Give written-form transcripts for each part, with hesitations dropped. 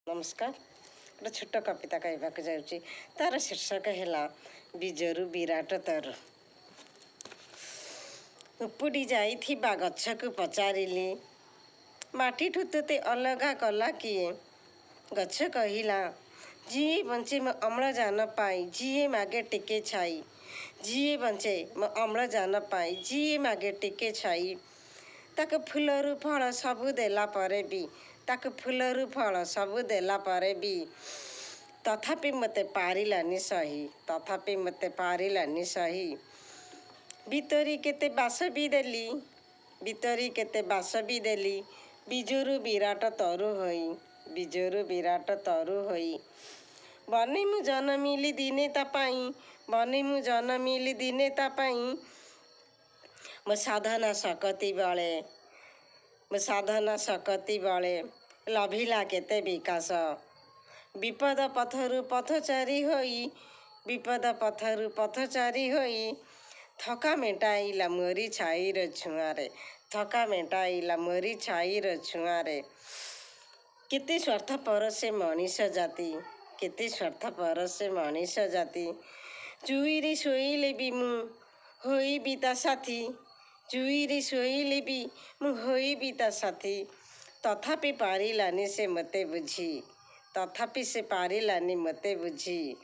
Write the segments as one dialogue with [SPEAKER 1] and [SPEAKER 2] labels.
[SPEAKER 1] नमस्कार। गोटे छोट कविता कहवाक जाऊँगी। तार शीर्षक है बीजरू विराट तर। उपुड़ी जाइथिबा गछकु पचारिली, माटिठु तोते अलगा कला किए। गछ कहिला, जिए बंचे म अम्लजान पाई, जिए मागे टिके छाई। जिए बंचे म अम्लजान पाई, जिए मागे टिके छाई। ताके फुलरू फल सबु देला परे भी, ताके फुलरू फल सबु देला परे भी, तथापि मते पारिलानी सही, तथापि मते पारिलानी सही। भितरी केते बास भी देली, भितरी केते बास भी देली, बिजोरु विराट तरु होई, बिजोरु विराट तरु होई। बने मु जनमिली दिने ता पाई, बने मु जनमिली दिने ता पाई। मो साधना सकती बळे, मो साधना सकती बळे, लभिला केते विकास। विपद पथरु पथचारी होई, विपद पथरु पथचारी होई। थका मेटाइला मोरी छाईर छुआरे, थका मेटाइला मोरी छाईर छुआरे। केते स्वार्थपर से मनीष जाति, केते स्वार्थपर से मनीष जाति। जुईरे शोइले भी मु होइबी ता साथी, जुईरे शोइले भी मु होइबी ता साथी। तथापि पारिलानी से मते बुझी, तथापि से पारिलानी मते बुझी।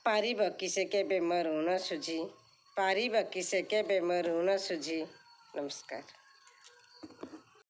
[SPEAKER 1] पारिब कि से केबे मो ऋण सुझी, पारिब कि से केबे मो ऋण सुझी। नमस्कार।